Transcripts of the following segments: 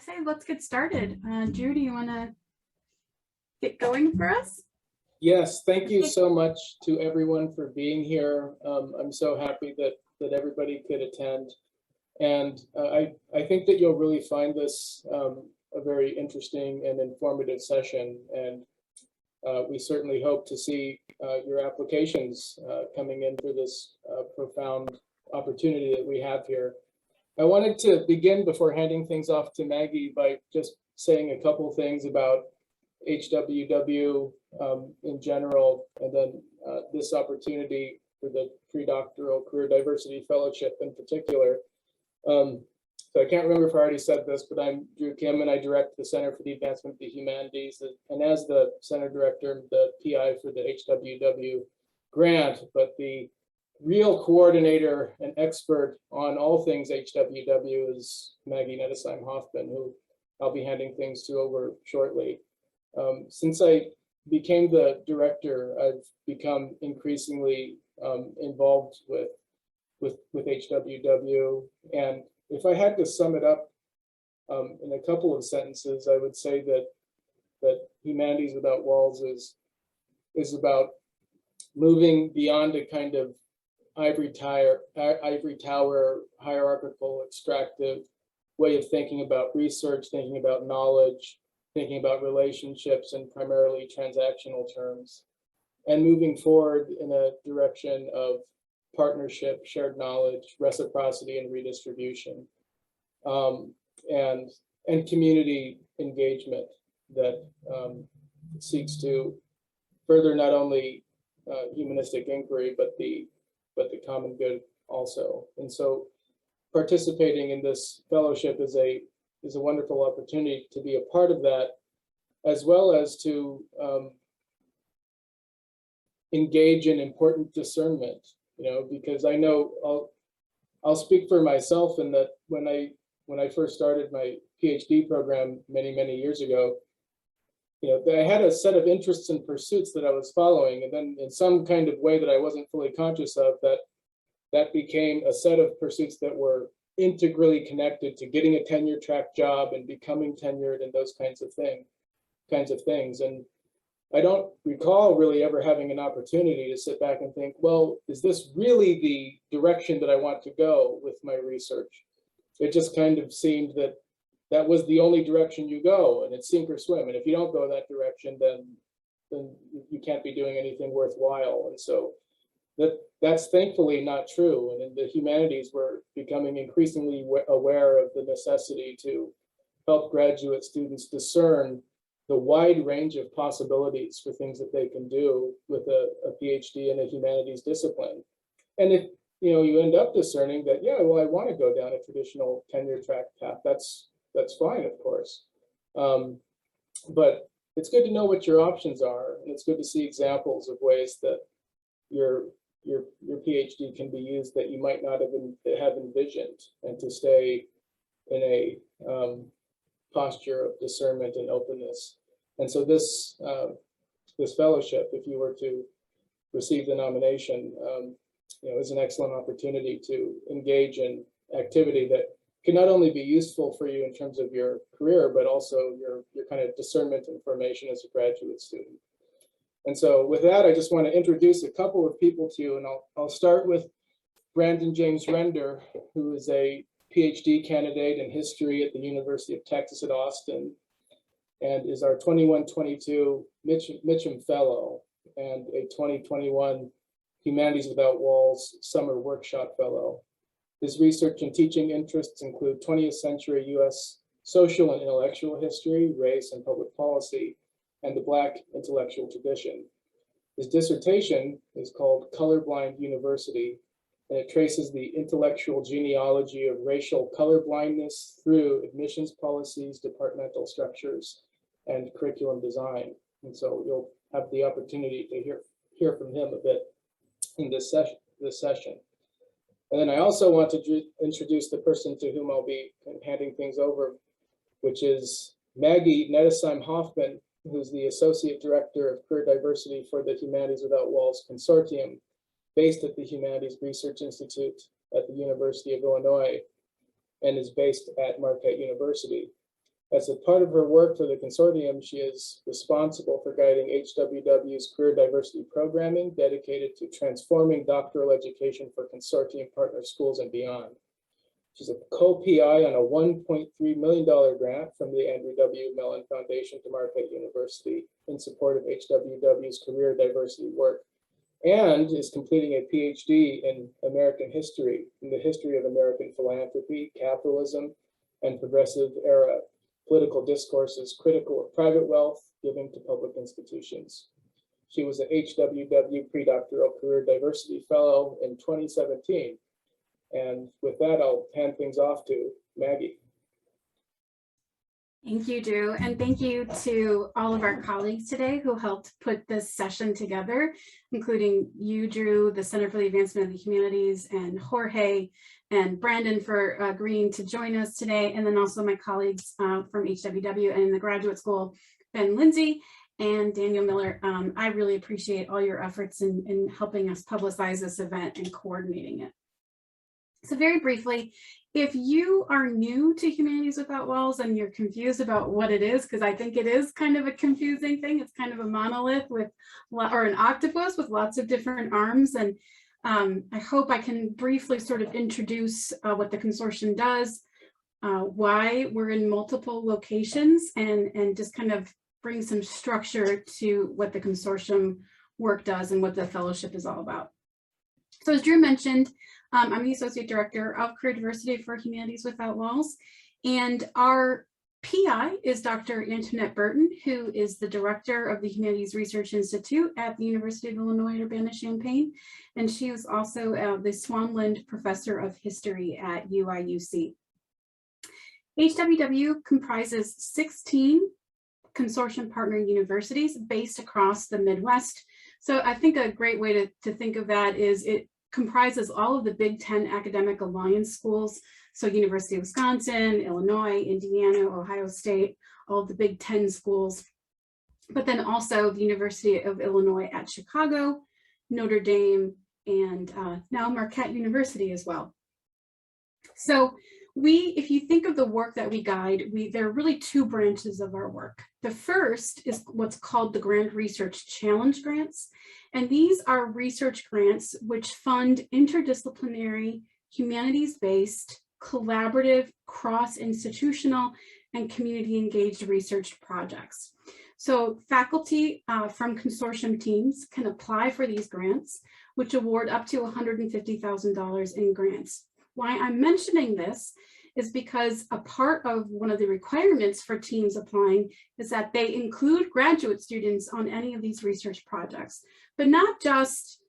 say let's get started. Drew, do you want to get going for us? Yes, thank you so much to everyone for being here. I'm so happy that everybody could attend. And I think that you'll really find this a very interesting and informative session. And we certainly hope to see your applications coming in for this profound opportunity that we have here. I wanted to begin before handing things off to Maggie by just saying a couple things about HWW in general, and then this opportunity for the Predoctoral Career Diversity Fellowship in particular. So I can't remember if I already said this, but I'm Drew Kim, and I direct the Center for the Advancement of the Humanities, and as the Center Director, the PI for the HWW grant, but the real coordinator and expert on all things HWW is Maggie Nettesheim-Hoffman, who I'll be handing things to over shortly. Since I became the director, I've become increasingly involved with HWW. And if I had to sum it up in a couple of sentences, I would say that Humanities Without Walls is about moving beyond a kind of ivory tower, hierarchical, extractive way of thinking about research, thinking about knowledge, thinking about relationships in primarily transactional terms, and moving forward in a direction of partnership, shared knowledge, reciprocity, and redistribution, and community engagement that seeks to further not only humanistic inquiry, but the common good also. And so participating in this fellowship is a wonderful opportunity to be a part of that, as well as to engage in important discernment, because I know I'll speak for myself in that when I first started my PhD program many years ago, I had a set of interests and pursuits that I was following, and then in some kind of way that I wasn't fully conscious of, that became a set of pursuits that were integrally connected to getting a tenure track job and becoming tenured and those kinds of things. And I don't recall really ever having an opportunity to sit back and think, well, is this really the direction that I want to go with my research? It just kind of seemed that was the only direction you go, and it's sink or swim. And if you don't go that direction, then you can't be doing anything worthwhile. And so that's thankfully not true. And in the humanities, we're becoming increasingly aware of the necessity to help graduate students discern the wide range of possibilities for things that they can do with a PhD in a humanities discipline. And if you end up discerning that, yeah, well, I want to go down a traditional tenure track path, that's fine, of course. But it's good to know what your options are, and it's good to see examples of ways that your PhD can be used that you might not have envisioned, and to stay in a posture of discernment and openness. And so this fellowship, if you were to receive the nomination, is an excellent opportunity to engage in activity that can not only be useful for you in terms of your career, but also your kind of discernment and formation as a graduate student. And so with that, I just want to introduce a couple of people to you, and I'll start with Brandon James Render, who is a PhD candidate in history at the University of Texas at Austin, and is our 21-22 Mitchum Fellow and a 2021 Humanities Without Walls Summer Workshop Fellow. His research and teaching interests include 20th century US social and intellectual history, race and public policy, and the Black intellectual tradition. His dissertation is called Colorblind University, and it traces the intellectual genealogy of racial colorblindness through admissions policies, departmental structures, and curriculum design. And so you'll have the opportunity to hear from him a bit in this session. And then I also want to introduce the person to whom I'll be handing things over, which is Maggie Nettesheim-Hoffman, who's the Associate Director of Career Diversity for the Humanities Without Walls Consortium, based at the Humanities Research Institute at the University of Illinois, and is based at Marquette University. As a part of her work for the consortium, she is responsible for guiding HWW's career diversity programming dedicated to transforming doctoral education for consortium partner schools and beyond. She's a co-PI on a $1.3 million grant from the Andrew W. Mellon Foundation to Marquette University in support of HWW's career diversity work, and is completing a PhD in American history, in the history of American philanthropy, capitalism, and progressive era political discourses critical of private wealth given to public institutions. She was an HWW Predoctoral Career Diversity Fellow in 2017. And with that, I'll hand things off to Maggie. Thank you, Drew, and thank you to all of our colleagues today who helped put this session together, including you, Drew, the Center for the Advancement of the Humanities, and Jorge and Brandon for agreeing to join us today, and then also my colleagues from HWW and the graduate school, Ben Lindsay and Daniel Miller. I really appreciate all your efforts in helping us publicize this event and coordinating it. So very briefly, if you are new to Humanities Without Walls and you're confused about what it is, because I think it is kind of a confusing thing, it's kind of a monolith with, or an octopus with lots of different arms. And I hope I can briefly sort of introduce what the consortium does, why we're in multiple locations, and just kind of bring some structure to what the consortium work does and what the fellowship is all about. So as Drew mentioned, I'm the Associate Director of Career Diversity for Humanities Without Walls, and our PI is Dr. Antoinette Burton, who is the Director of the Humanities Research Institute at the University of Illinois Urbana-Champaign, and she is also the Swanland Professor of History at UIUC. HWW comprises 16 consortium partner universities based across the Midwest. So I think a great way to think of that is it comprises all of the Big Ten academic alliance schools. So University of Wisconsin, Illinois, Indiana, Ohio State, all of the Big Ten schools, but then also the University of Illinois at Chicago, Notre Dame, and now Marquette University as well. So if you think of the work that we guide, there are really two branches of our work. The first is what's called the Grant Research Challenge Grants. And these are research grants which fund interdisciplinary, humanities-based, collaborative, cross-institutional, and community-engaged research projects. So faculty from consortium teams can apply for these grants, which award up to $150,000 in grants. Why I'm mentioning this is because a part of one of the requirements for teams applying is that they include graduate students on any of these research projects, but not just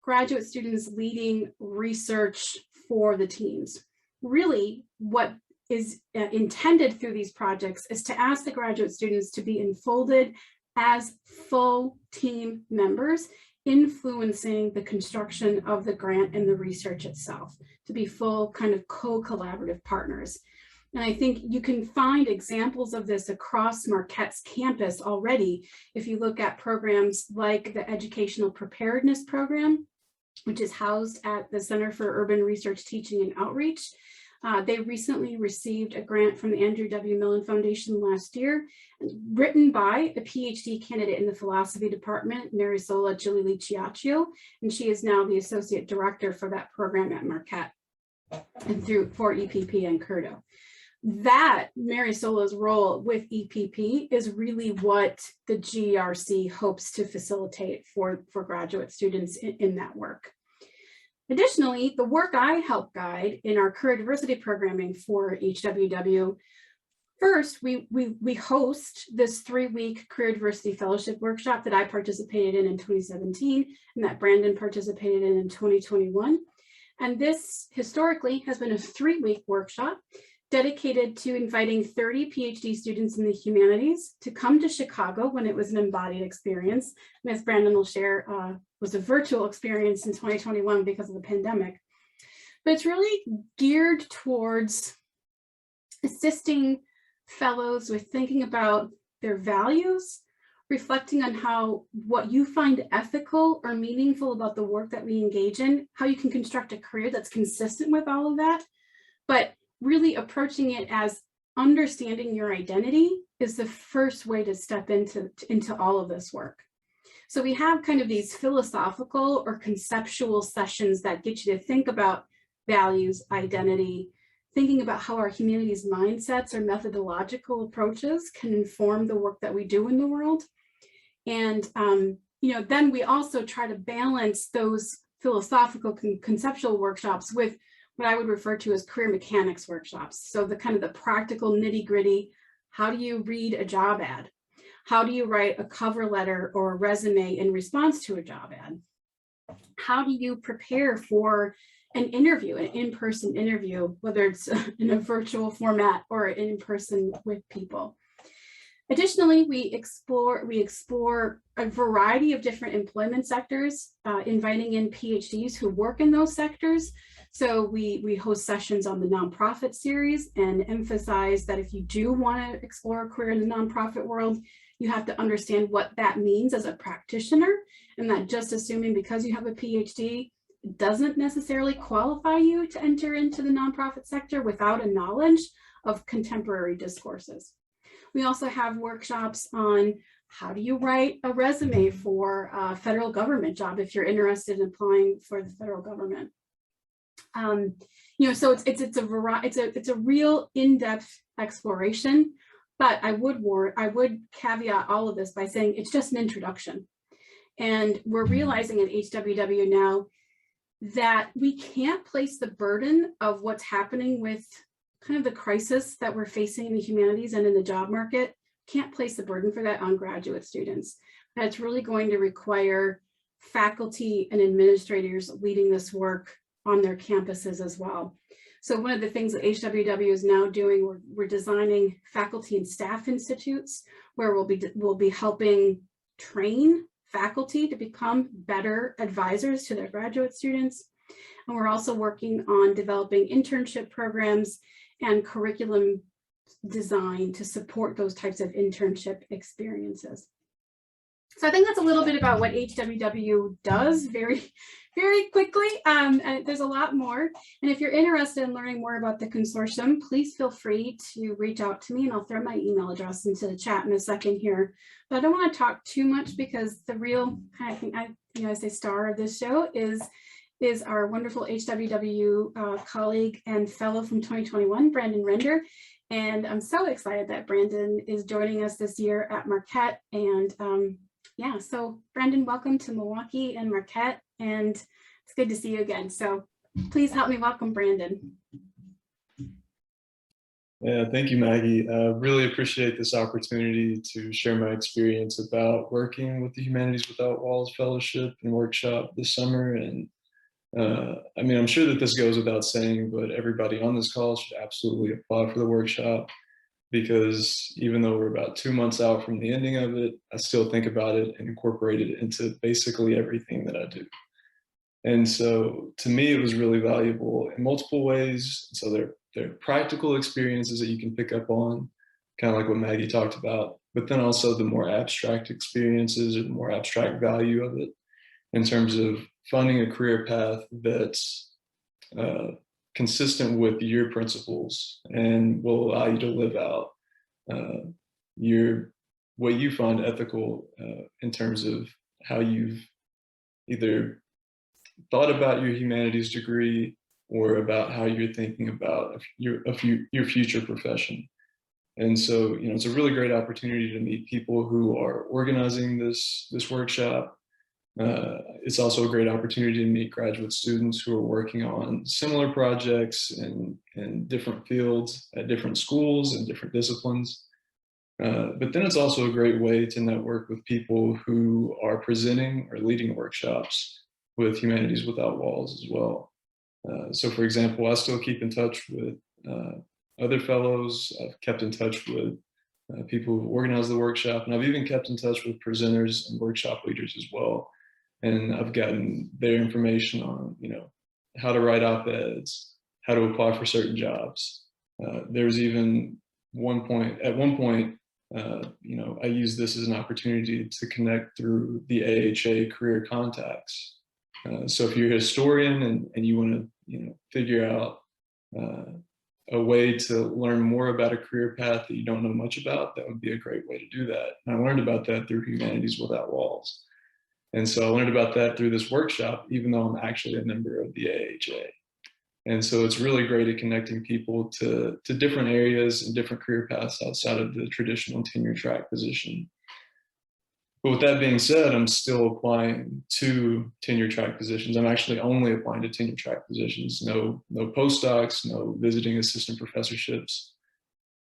graduate students leading research for the teams. Really, what is intended through these projects is to ask the graduate students to be enfolded as full team members, influencing the construction of the grant and the research itself, to be full kind of co-collaborative partners. And I think you can find examples of this across Marquette's campus already if you look at programs like the Educational Preparedness Program, which is housed at the Center for Urban Research Teaching and Outreach. They recently received a grant from the Andrew W. Mellon Foundation last year, written by a PhD candidate in the philosophy department, Marisola Giulici, and she is now the associate director for that program at Marquette and for EPP and Curdo. That Marisola's role with EPP is really what the GRC hopes to facilitate for graduate students in that work. Additionally, the work I help guide in our career diversity programming for HWW, first, we host this 3-week career diversity fellowship workshop that I participated in 2017 and that Brandon participated in 2021. And this historically has been a 3-week workshop dedicated to inviting 30 PhD students in the humanities to come to Chicago when it was an embodied experience. And as Brandon will share, was a virtual experience in 2021 because of the pandemic. But it's really geared towards assisting fellows with thinking about their values, reflecting on what you find ethical or meaningful about the work that we engage in, how you can construct a career that's consistent with all of that, but really approaching it as understanding your identity is the first way to step into all of this work. So we have kind of these philosophical or conceptual sessions that get you to think about values, identity, thinking about how our humanities mindsets or methodological approaches can inform the work that we do in the world. And then we also try to balance those philosophical conceptual workshops with what I would refer to as career mechanics workshops. So the kind of the practical nitty gritty, how do you read a job ad? How do you write a cover letter or a resume in response to a job ad? How do you prepare for an interview, an in-person interview, whether it's in a virtual format or in person with people? Additionally, we explore a variety of different employment sectors, inviting in PhDs who work in those sectors. So we host sessions on the nonprofit series and emphasize that if you do want to explore a career in the nonprofit world, you have to understand what that means as a practitioner, and that just assuming because you have a PhD doesn't necessarily qualify you to enter into the nonprofit sector without a knowledge of contemporary discourses. We also have workshops on how do you write a resume for a federal government job if you're interested in applying for the federal government. So it's a real in-depth exploration, but I would caveat all of this by saying it's just an introduction. And we're realizing at HWW now that we can't place the burden of what's happening with kind of the crisis that we're facing in the humanities and in the job market, can't place the burden for that on graduate students. That's really going to require faculty and administrators leading this work on their campuses as well. So one of the things that HWW is now doing, we're designing faculty and staff institutes where we'll be helping train faculty to become better advisors to their graduate students. And we're also working on developing internship programs and curriculum design to support those types of internship experiences. So I think that's a little bit about what HWW does very, very quickly. And there's a lot more. And if you're interested in learning more about the consortium, please feel free to reach out to me, and I'll throw my email address into the chat in a second here. But I don't want to talk too much because the real, I think I say star of this show is our wonderful HWW colleague and fellow from 2021, Brandon Render. And I'm so excited that Brandon is joining us this year at Marquette. And yeah, so Brandon, welcome to Milwaukee and Marquette, and it's good to see you again. So please help me welcome Brandon. Yeah, thank you, Maggie. Really appreciate this opportunity to share my experience about working with the Humanities Without Walls Fellowship and Workshop this summer. And I mean, I'm sure that this goes without saying, but everybody on this call should absolutely apply for the workshop, because even though we're about 2 months out from the ending of it, I still think about it and incorporate it into basically everything that I do. And so to me, it was really valuable in multiple ways. So there are practical experiences that you can pick up on, kind of like what Maggie talked about, but then also the more abstract experiences or the more abstract value of it in terms of finding a career path that's consistent with your principles and will allow you to live out what you find ethical in terms of how you've either thought about your humanities degree or about how you're thinking about your future profession. And so, it's a really great opportunity to meet people who are organizing this workshop. It's also a great opportunity to meet graduate students who are working on similar projects in different fields at different schools and different disciplines. But then it's also a great way to network with people who are presenting or leading workshops with Humanities Without Walls as well. So for example, I still keep in touch with other fellows. I've kept in touch with people who organize the workshop, and I've even kept in touch with presenters and workshop leaders as well. And I've gotten their information on, how to write op-eds, how to apply for certain jobs. There's even at one point, I used this as an opportunity to connect through the AHA career contacts. So if you're a historian and you want to, figure out a way to learn more about a career path that you don't know much about, that would be a great way to do that. And I learned about that through Humanities Without Walls. And so I learned about that through this workshop, even though I'm actually a member of the AHA. And so it's really great at connecting people to different areas and different career paths outside of the traditional tenure track position. But with that being said, I'm still applying to tenure track positions. I'm actually only applying to tenure track positions, no postdocs, no visiting assistant professorships.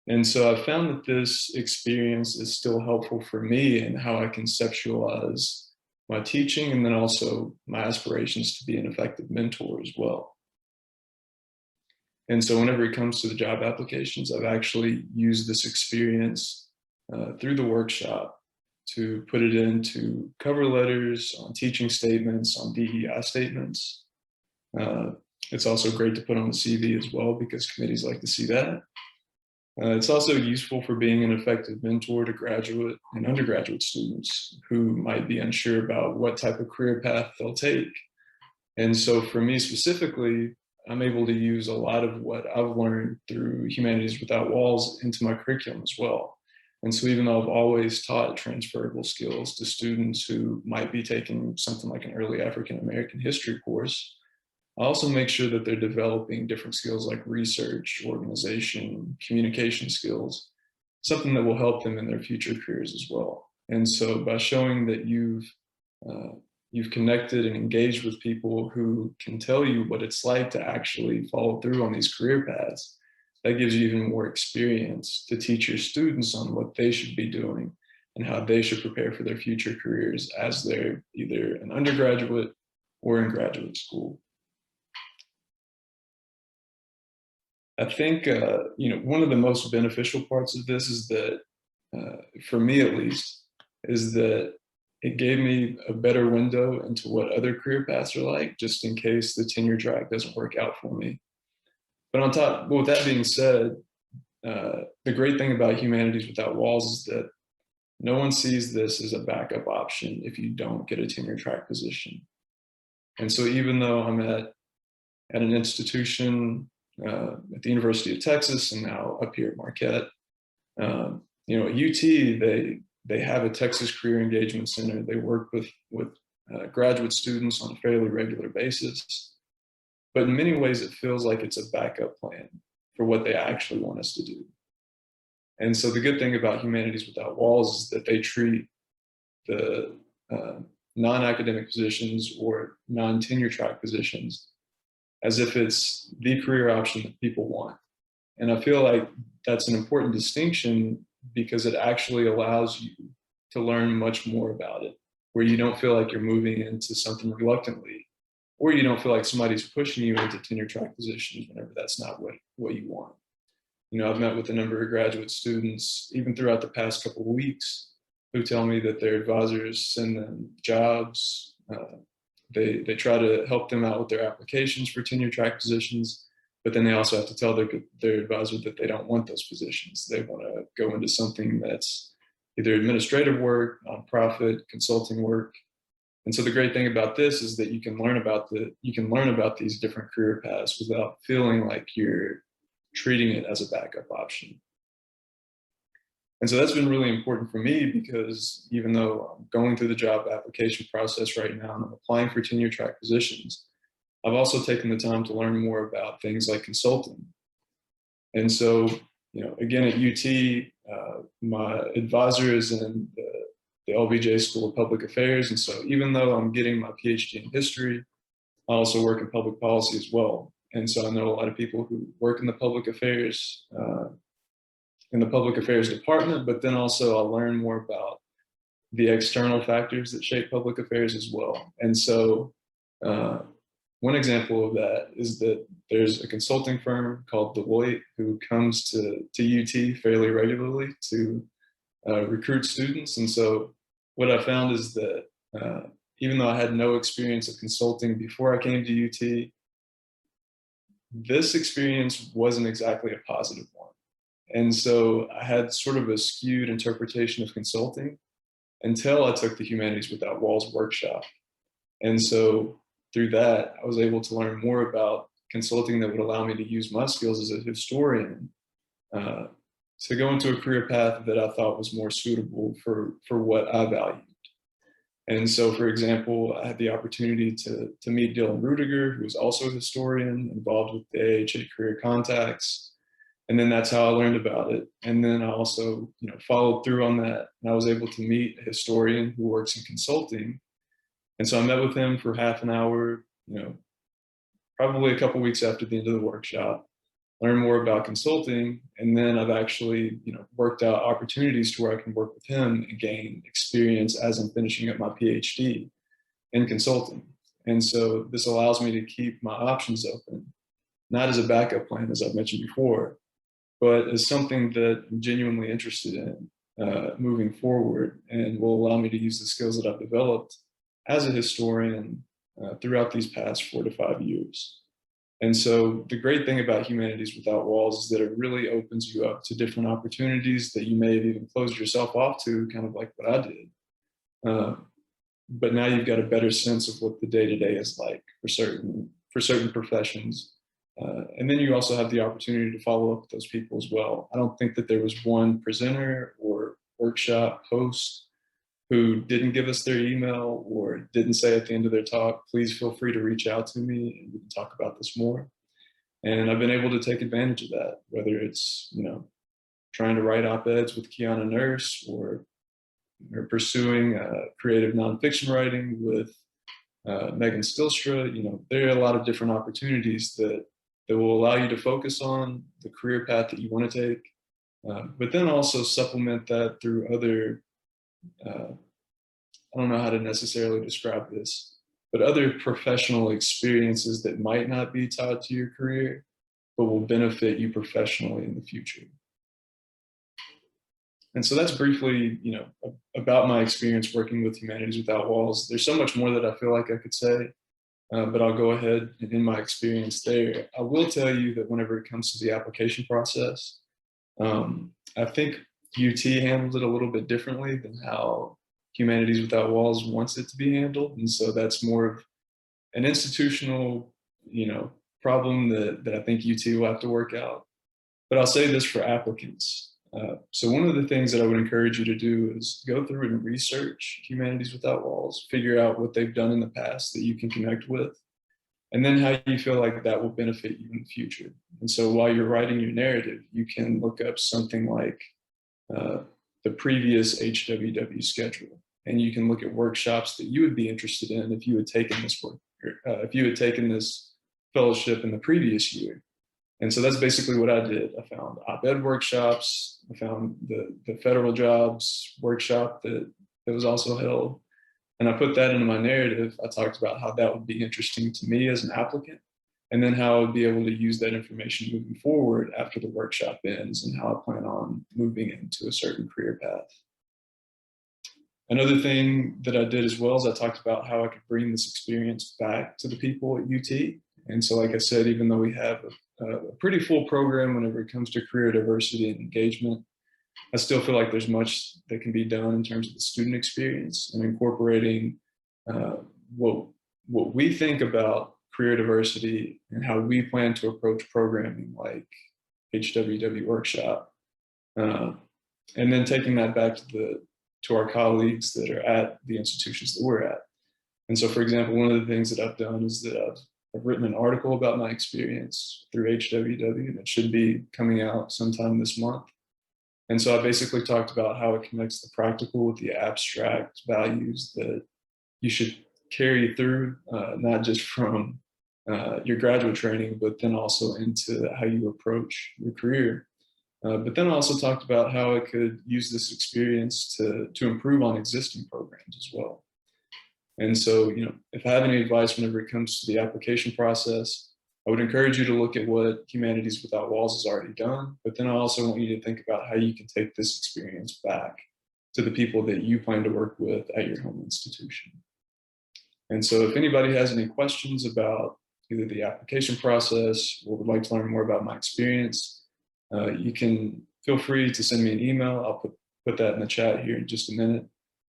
And so I found that this experience is still helpful for me in how I conceptualize my teaching, and then also my aspirations to be an effective mentor as well. And so whenever it comes to the job applications, I've actually used this experience through the workshop to put it into cover letters, on teaching statements, on DEI statements. It's also great to put on the CV as well, because committees like to see that. It's also useful for being an effective mentor to graduate and undergraduate students who might be unsure about what type of career path they'll take. And so for me specifically, I'm able to use a lot of what I've learned through Humanities Without Walls into my curriculum as well. And so even though I've always taught transferable skills to students who might be taking something like an early African American history course, I also make sure that they're developing different skills like research, organization, communication skills, something that will help them in their future careers as well. And so by showing that you've connected and engaged with people who can tell you what it's like to actually follow through on these career paths, that gives you even more experience to teach your students on what they should be doing and how they should prepare for their future careers as they're either an undergraduate or in graduate school. I think one of the most beneficial parts of this is that, for me at least, is that it gave me a better window into what other career paths are like, just in case the tenure track doesn't work out for me. But with that being said, the great thing about Humanities Without Walls is that no one sees this as a backup option if you don't get a tenure track position. And so even though I'm at an institution at the University of Texas and now up here at Marquette, at UT, they have a Texas Career Engagement Center. They work with graduate students on a fairly regular basis. But in many ways, it feels like it's a backup plan for what they actually want us to do. And so the good thing about Humanities Without Walls is that they treat the non-academic positions or non-tenure track positions as if it's the career option that people want. And I feel like that's an important distinction because it actually allows you to learn much more about it, where you don't feel like you're moving into something reluctantly, or you don't feel like somebody's pushing you into tenure track positions whenever that's not what you want. I've met with a number of graduate students, even throughout the past couple of weeks, who tell me that their advisors send them jobs. They try to help them out with their applications for tenure track positions, but then they also have to tell their advisor that they don't want those positions. They want to go into something that's either administrative work, nonprofit, consulting work. And so the great thing about this is that you can learn about these different career paths without feeling like you're treating it as a backup option. And so that's been really important for me because even though I'm going through the job application process right now and I'm applying for tenure track positions, I've also taken the time to learn more about things like consulting. And so, again, at UT, my advisor is in the LBJ School of Public Affairs. And so even though I'm getting my PhD in history, I also work in public policy as well. And so I know a lot of people who work in the public affairs department, but then also I learn more about the external factors that shape public affairs as well. And so one example of that is that there's a consulting firm called Deloitte who comes to UT fairly regularly to recruit students. And so what I found is that even though I had no experience of consulting before I came to UT, this experience wasn't exactly a positive one. And so I had sort of a skewed interpretation of consulting until I took the Humanities Without Walls workshop. And so through that, I was able to learn more about consulting that would allow me to use my skills as a historian to go into a career path that I thought was more suitable for what I valued. And so, for example, I had the opportunity to meet Dylan Rudiger, who was also a historian involved with the AHA Career Contacts. And then that's how I learned about it. And then I also, followed through on that. And I was able to meet a historian who works in consulting. And so I met with him for half an hour, probably a couple weeks after the end of the workshop, learn more about consulting. And then I've actually, worked out opportunities to where I can work with him and gain experience as I'm finishing up my PhD in consulting. And so this allows me to keep my options open, not as a backup plan, as I've mentioned before, but as something that I'm genuinely interested in moving forward, and will allow me to use the skills that I've developed as a historian throughout these past 4 to 5 years. And so the great thing about Humanities Without Walls is that it really opens you up to different opportunities that you may have even closed yourself off to, kind of like what I did. But now you've got a better sense of what the day-to-day is like for certain professions. And then you also have the opportunity to follow up with those people as well. I don't think that there was one presenter or workshop host who didn't give us their email or didn't say at the end of their talk, please feel free to reach out to me and we can talk about this more. And I've been able to take advantage of that, whether it's, trying to write op-eds with Kiana Nurse or pursuing creative nonfiction writing with Megan Stilstra. There are a lot of different opportunities that will allow you to focus on the career path that you want to take, but then also supplement that through other I don't know how to necessarily describe this, but other professional experiences that might not be tied to your career, but will benefit you professionally in the future. And so that's briefly, about my experience working with Humanities Without Walls. There's so much more that I feel like I could say, but I'll go ahead and in my experience there. I will tell you that whenever it comes to the application process, I think UT handled it a little bit differently than how Humanities Without Walls wants it to be handled. And so that's more of an institutional, problem that I think UT will have to work out. But I'll say this for applicants. So one of the things that I would encourage you to do is go through and research Humanities Without Walls, figure out what they've done in the past that you can connect with, and then how you feel like that will benefit you in the future. And so while you're writing your narrative, you can look up something like the previous HWW schedule, and you can look at workshops that you would be interested in if you had taken this work, if you had taken this fellowship in the previous year. And so that's basically what I did. I found op-ed workshops. I found the federal jobs workshop that was also held. And I put that into my narrative. I talked about how that would be interesting to me as an applicant, and then how I would be able to use that information moving forward after the workshop ends, and how I plan on moving into a certain career path. Another thing that I did as well is I talked about how I could bring this experience back to the people at UT. And so, like I said, even though we have a pretty full program whenever it comes to career diversity and engagement, I still feel like there's much that can be done in terms of the student experience and incorporating what we think about career diversity and how we plan to approach programming like HWW workshop, and then taking that back to our colleagues that are at the institutions that we're at. And so, for example, one of the things that I've done is that I've written an article about my experience through HWW, and it should be coming out sometime this month. And so I basically talked about how it connects the practical with the abstract values that you should carry through, not just from your graduate training, but then also into how you approach your career. But then I also talked about how I could use this experience to improve on existing programs as well. And so, if I have any advice whenever it comes to the application process, I would encourage you to look at what Humanities Without Walls has already done, but then I also want you to think about how you can take this experience back to the people that you plan to work with at your home institution. And so if anybody has any questions about either the application process or would like to learn more about my experience, you can feel free to send me an email. I'll put that in the chat here in just a minute.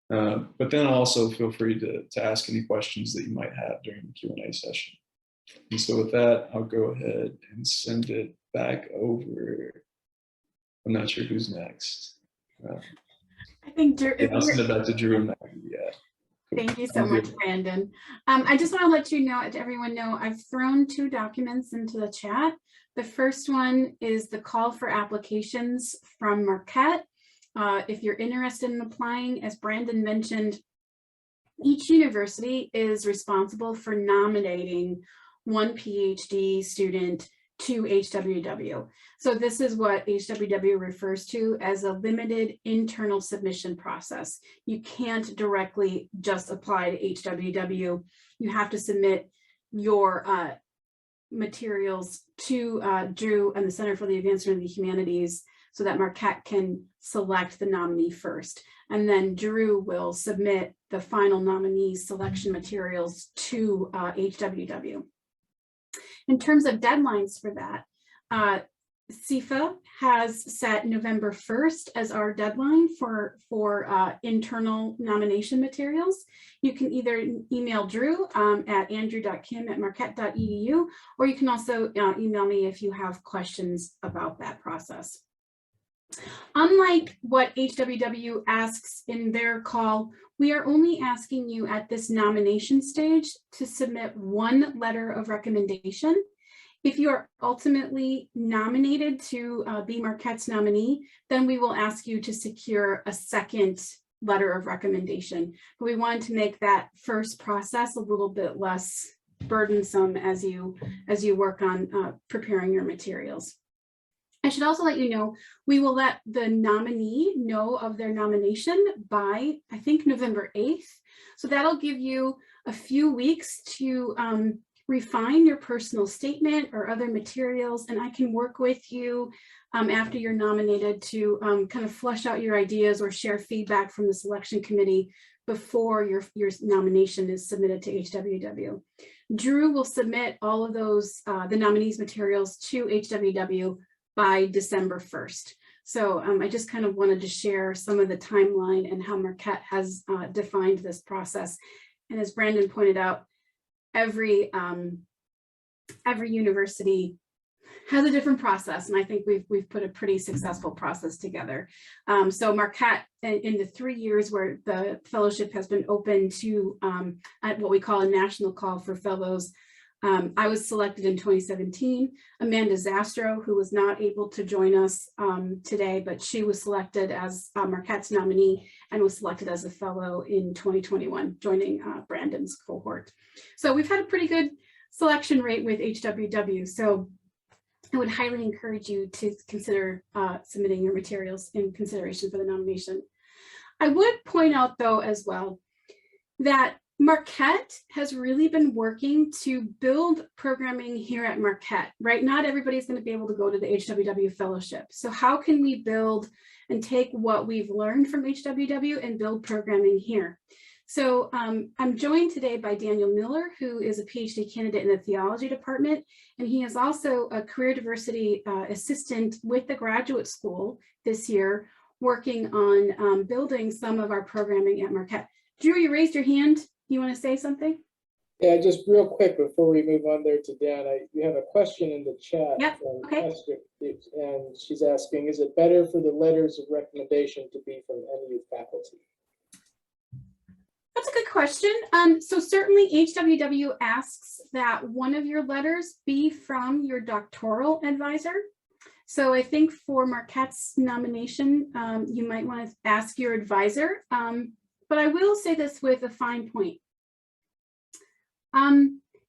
But then also feel free to ask any questions that you might have during the Q&A session. And so with that, I'll go ahead and send it back over. I'm not sure who's next. I think Drew, Yeah, I'll send it back to Drew and Maggie. Yeah. thank you so much, Brandon. I just want to let you know, to everyone know, I've thrown 2 documents into the chat. The first one is the call for applications from Marquette. If you're interested in applying, as Brandon mentioned, each university is responsible for nominating 1 PhD student to HWW. So this is what HWW refers to as a limited internal submission process. You can't directly just apply to HWW. You have to submit your materials to Drew and the Center for the Advancement of the Humanities so that Marquette can select the nominee first. And then Drew will submit the final nominee selection materials to HWW. In terms of deadlines for that, CIFA has set November 1st as our deadline for internal nomination materials. You can either email Drew at andrew.kim@marquette.edu, or you can also email me if you have questions about that process. Unlike what HWW asks in their call, we are only asking you at this nomination stage to submit 1 letter of recommendation. If you are ultimately nominated to be Marquette's nominee, then we will ask you to secure a 2nd letter of recommendation. But we wanted to make that first process a little bit less burdensome as you work on preparing your materials. I should also let you know, we will let the nominee know of their nomination by, I think, November 8th. So that'll give you a few weeks to refine your personal statement or other materials, and I can work with you after you're nominated to kind of flesh out your ideas or share feedback from the selection committee before your nomination is submitted to HWW. Drew will submit all of those, the nominees' materials to HWW by December 1st. So I just kind of wanted to share some of the timeline and how Marquette has defined this process. And as Brandon pointed out, every university has a different process, and I think we've put a pretty successful process together. So Marquette, in the 3 years where the fellowship has been open to at what we call a national call for fellows, I was selected in 2017. Amanda Zastro, who was not able to join us today, but she was selected as Marquette's nominee and was selected as a fellow in 2021, joining Brandon's cohort. So we've had a pretty good selection rate with HWW. So I would highly encourage you to consider submitting your materials in consideration for the nomination. I would point out, though, as well, that Marquette has really been working to build programming here at Marquette, right? Not everybody's going to be able to go to the HWW fellowship. So how can we build and take what we've learned from HWW and build programming here? So I'm joined today by Daniel Miller, who is a PhD candidate in the theology department, and he is also a career diversity assistant with the graduate school this year, working on building some of our programming at Marquette. Drew, you raised your hand. You want to say something? Yeah, just real quick before we move on there to Dan, you have a question in the chat. Yep. From Okay. Esther, and she's asking, is it better for the letters of recommendation to be from MU faculty? That's a good question. So certainly HWW asks that one of your letters be from your doctoral advisor. So I think for Marquette's nomination, you might want to ask your advisor. But I will say this with a fine point.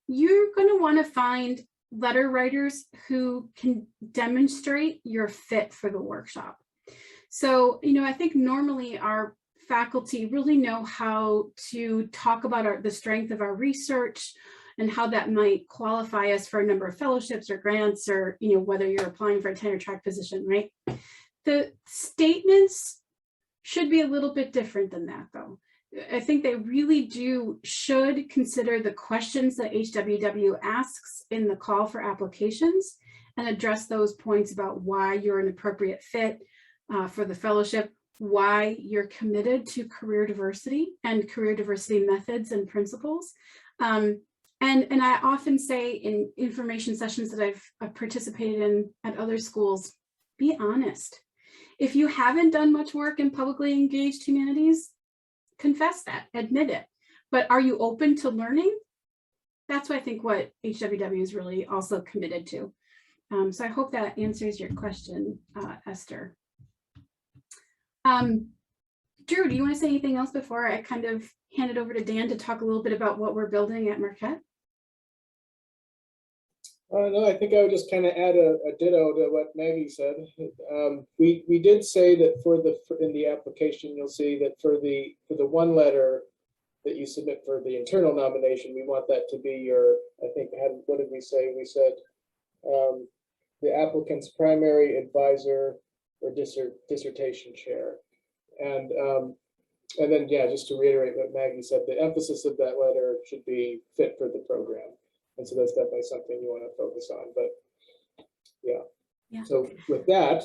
You're going to want to find letter writers who can demonstrate your fit for the workshop. So, I think normally our faculty really know how to talk about the strength of our research and how that might qualify us for a number of fellowships or grants, or whether you're applying for a tenure track position, right? The statements should be a little bit different than that, though. I think they really should consider the questions that HWW asks in the call for applications and address those points about why you're an appropriate fit for the fellowship, why you're committed to career diversity and career diversity methods and principles. And And I often say in information sessions that I've participated in at other schools, be honest. If you haven't done much work in publicly engaged humanities, confess that, admit it. But are you open to learning? That's what I think what HWW is really also committed to. So I hope that answers your question, Esther. Drew, do you want to say anything else before I kind of hand it over to Dan to talk a little bit about what we're building at Marquette? No, I think I would just kind of add a ditto to what Maggie said. We did say that in the application, you'll see that for the one letter that you submit for the internal nomination, we want that to be your, I think, what did we say? We said the applicant's primary advisor or dissertation chair. And then, yeah, just to reiterate what Maggie said, the emphasis of that letter should be fit for the program. And so that's definitely something you want to focus on, but yeah. So with that.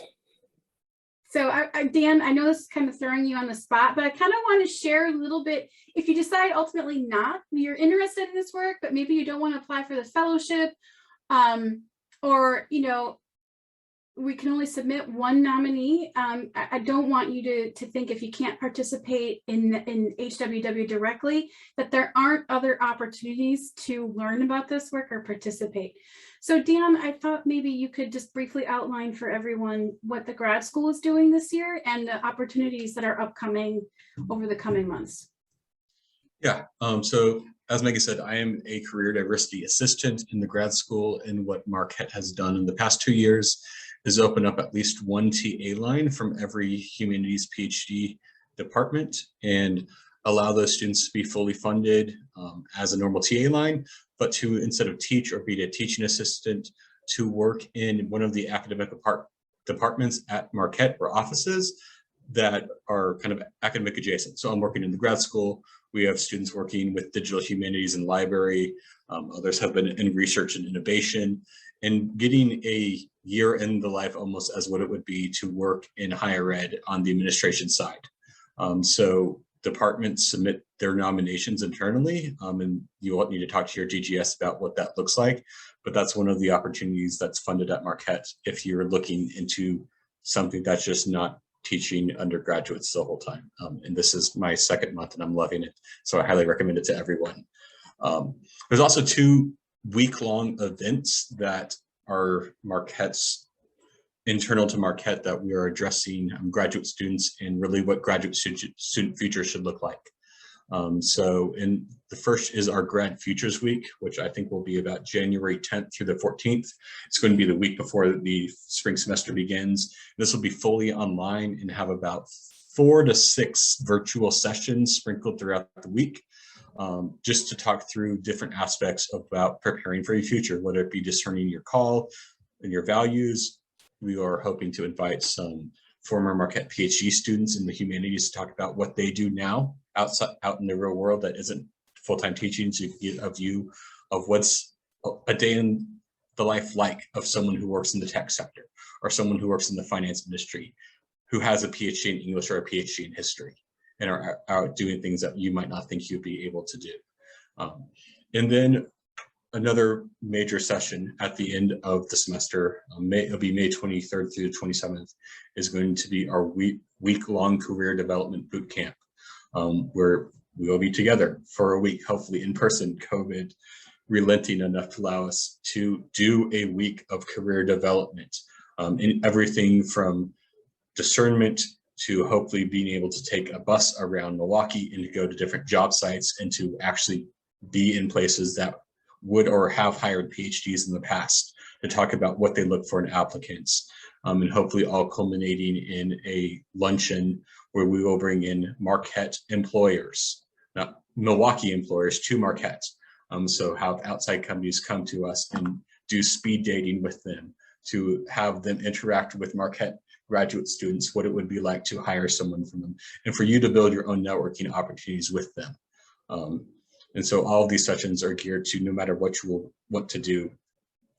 So Dan, I know this is kind of throwing you on the spot, but I kind of want to share a little bit. If you decide ultimately you're interested in this work, but maybe you don't want to apply for the fellowship, or, we can only submit one nominee. I don't want you to think if you can't participate in HWW directly, that there aren't other opportunities to learn about this work or participate. So Dan, I thought maybe you could just briefly outline for everyone what the grad school is doing this year and the opportunities that are upcoming over the coming months. Yeah, so as Maggie said, I am a career diversity assistant in the grad school, and what Marquette has done in the past 2 years is open up at least one TA line from every humanities PhD department and allow those students to be fully funded as a normal TA line, but to, instead of teach or be a teaching assistant, to work in one of the academic departments at Marquette or offices that are kind of academic adjacent. So I'm working in the grad school. We have students working with digital humanities and library. Others have been in research and innovation, and getting a year in the life almost as what it would be to work in higher ed on the administration side. So departments submit their nominations internally, and you will need to talk to your DGS about what that looks like. But that's one of the opportunities that's funded at Marquette if you're looking into something that's just not teaching undergraduates the whole time. And this is my second month and I'm loving it. So I highly recommend it to everyone. There's also 2 week-long events that are Marquette's internal to Marquette that we are addressing graduate students and really what graduate student future should look like. So the first is our Grad Futures Week, which I think will be about January 10th through the 14th. It's going to be the week before the spring semester begins. This will be fully online and have about 4 to 6 virtual sessions sprinkled throughout the week, just to talk through different aspects about preparing for your future, whether it be discerning your call and your values. We are hoping to invite some former Marquette PhD students in the humanities to talk about what they do now out in the real world that isn't full-time teaching, so you can get a view of what's a day in the life like of someone who works in the tech sector or someone who works in the finance industry who has a PhD in English or a PhD in history and are out doing things that you might not think you'd be able to do. And then another major session at the end of the semester, it'll be May 23rd through the 27th, is going to be our week-long career development boot camp, where we will be together for a week, hopefully in person, COVID relenting enough to allow us to do a week of career development, in everything from discernment to hopefully being able to take a bus around Milwaukee and to go to different job sites and to actually be in places that would or have hired PhDs in the past to talk about what they look for in applicants, and hopefully all culminating in a luncheon where we will bring in Marquette employers, not Milwaukee employers, to Marquette. So have outside companies come to us and do speed dating with them, to have them interact with Marquette graduate students, what it would be like to hire someone from them, and for you to build your own networking opportunities with them. And so all of these sessions are geared to, no matter what you will want to do,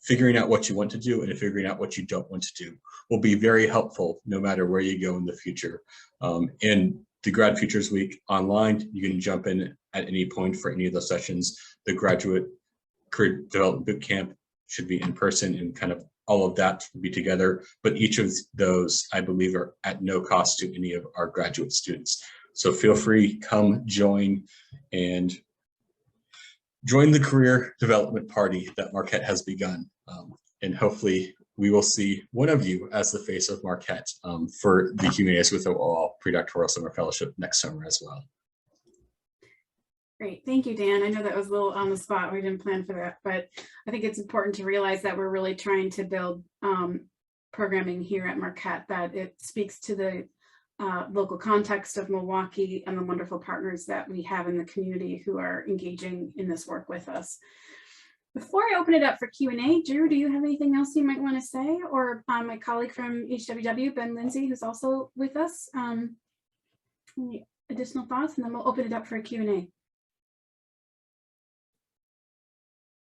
figuring out what you want to do and figuring out what you don't want to do will be very helpful no matter where you go in the future. And the Grad Futures Week online, you can jump in at any point for any of those sessions. The graduate career development boot camp should be in person, and kind of all of that will be together. But each of those, I believe, are at no cost to any of our graduate students. So feel free, come join and join the career development party that Marquette has begun. And hopefully we will see one of you as the face of Marquette for the Humanities with Overall Predoctoral Summer Fellowship next summer as well. Great, thank you, Dan. I know that was a little on the spot. We didn't plan for that, but I think it's important to realize that we're really trying to build programming here at Marquette, that it speaks to the local context of Milwaukee and the wonderful partners that we have in the community who are engaging in this work with us. Before I open it up for Q&A, Drew, do you have anything else you might want to say? Or my colleague from HWW, Ben Lindsay, who's also with us, any additional thoughts? And then we'll open it up for a Q&A.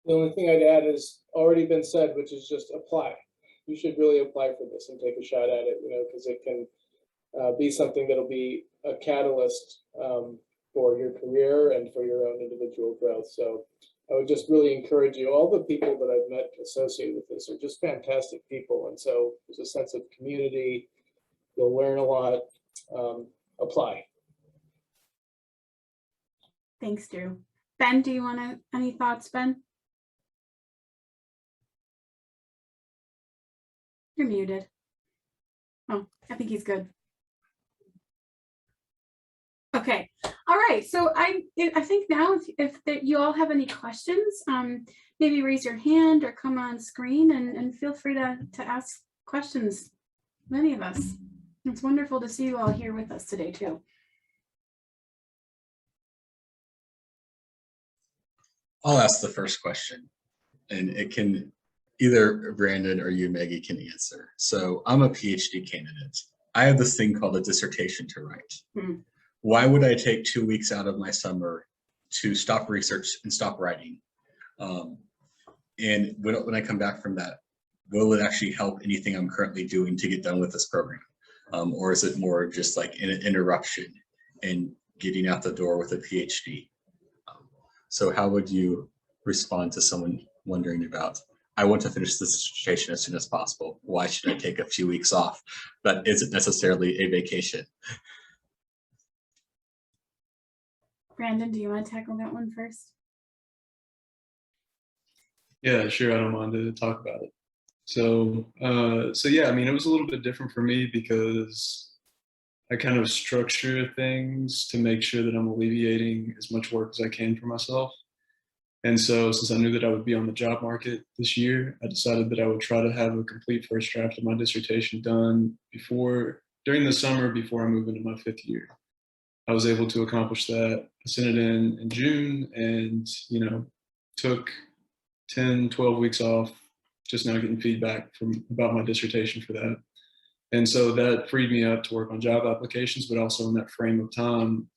The only thing I'd add is already been said, which is just apply. You should really apply for this and take a shot at it, because it can be something that'll be a catalyst for your career and for your own individual growth. So I would just really encourage you. All the people that I've met associated with this are just fantastic people. And so there's a sense of community. You'll learn a lot. Apply. Thanks, Drew. Ben, do you want to, any thoughts, Ben? You're muted. Oh, I think he's good. Okay, all right. So I think now if you all have any questions, maybe raise your hand or come on screen and feel free to ask questions. Many of us. It's wonderful to see you all here with us today too. I'll ask the first question, and it can either Brandon or you, Maggie, can answer. So I'm a PhD candidate. I have this thing called a dissertation to write. Why would I take 2 weeks out of my summer to stop research and stop writing? And when I come back from that, will it actually help anything I'm currently doing to get done with this program? Or is it more just like an interruption and getting out the door with a PhD? So how would you respond to someone wondering about, I want to finish this dissertation as soon as possible. Why should I take a few weeks off? That isn't necessarily a vacation. Brandon, do you want to tackle that one first? Yeah, sure. I don't mind to talk about it. So yeah, I mean, it was a little bit different for me because I kind of structure things to make sure that I'm alleviating as much work as I can for myself. And so since I knew that I would be on the job market this year, I decided that I would try to have a complete first draft of my dissertation done during the summer before I move into my 5th year. I was able to accomplish that. I sent it in June and, took 10, 12 weeks off, just now getting feedback about my dissertation for that. And so that freed me up to work on job applications, but also in that frame of time,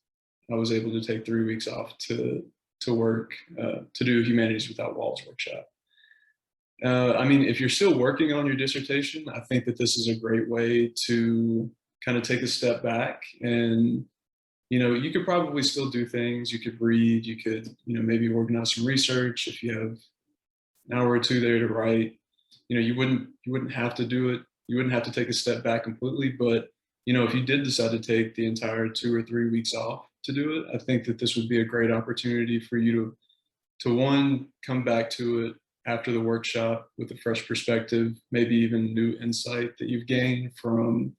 I was able to take 3 weeks off to work, to do Humanities Without Walls workshop. I mean, if you're still working on your dissertation, I think that this is a great way to kind of take a step back and, you could probably still do things. You could read, you could, maybe organize some research. If you have an hour or two there to write, you wouldn't have to do it. You wouldn't have to take a step back completely. But, if you did decide to take the entire 2 or 3 weeks off to do it, I think that this would be a great opportunity for you to one, come back to it after the workshop with a fresh perspective, maybe even new insight that you've gained from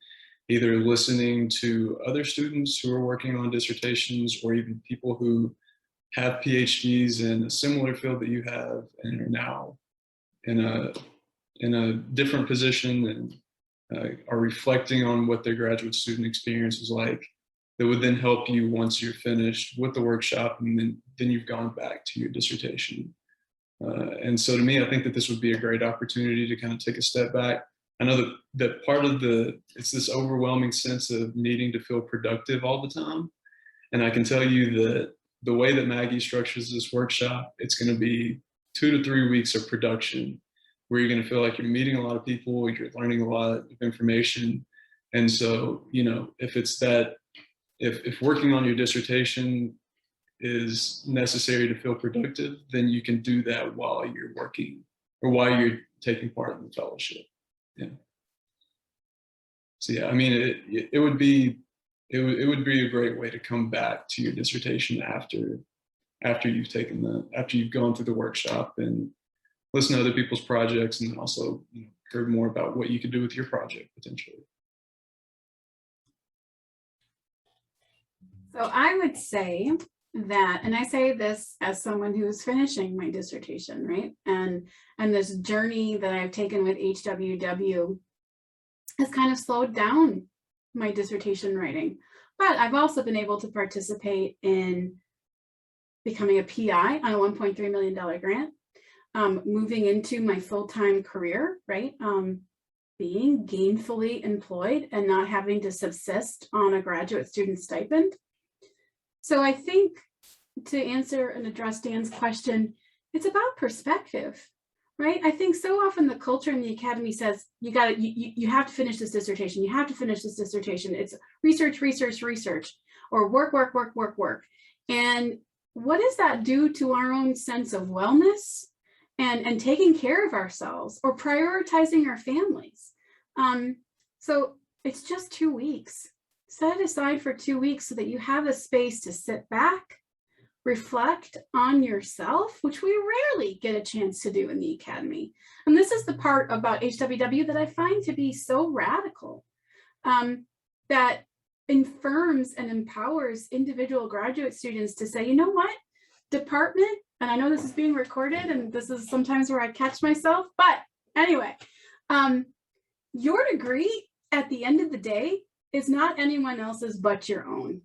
either listening to other students who are working on dissertations or even people who have PhDs in a similar field that you have and are now in a different position and are reflecting on what their graduate student experience is like. That would then help you once you're finished with the workshop and then you've gone back to your dissertation. And so to me, I think that this would be a great opportunity to kind of take a step back. I know that part of it's this overwhelming sense of needing to feel productive all the time. And I can tell you that the way that Maggie structures this workshop, it's going to be 2 to 3 weeks of production where you're going to feel like you're meeting a lot of people, you're learning a lot of information. And so, if it's that, if working on your dissertation is necessary to feel productive, then you can do that while you're working or while you're taking part in the fellowship. Yeah. So yeah, I mean, it would be a great way to come back to your dissertation after you've gone through the workshop and listen to other people's projects, and then also, you know, heard more about what you could do with your project potentially. So I would say that, and I say this as someone who is finishing my dissertation, right? And this journey that I've taken with HWW has kind of slowed down my dissertation writing. But I've also been able to participate in becoming a PI on a $1.3 million grant, moving into my full-time career, right? Being gainfully employed and not having to subsist on a graduate student stipend. So I think, to answer and address Dan's question, it's about perspective, right? I think so often the culture in the academy says, you have to finish this dissertation. You have to finish this dissertation. It's research, research, research, or work, work, work, work, work. And what does that do to our own sense of wellness and taking care of ourselves or prioritizing our families? So it's just 2 weeks. Set it aside for 2 weeks so that you have a space to sit back, reflect on yourself, which we rarely get a chance to do in the academy. And this is the part about HWW that I find to be so radical, that affirms and empowers individual graduate students to say, you know what, department, and I know this is being recorded and this is sometimes where I catch myself, but anyway, your degree at the end of the day is not anyone else's but your own.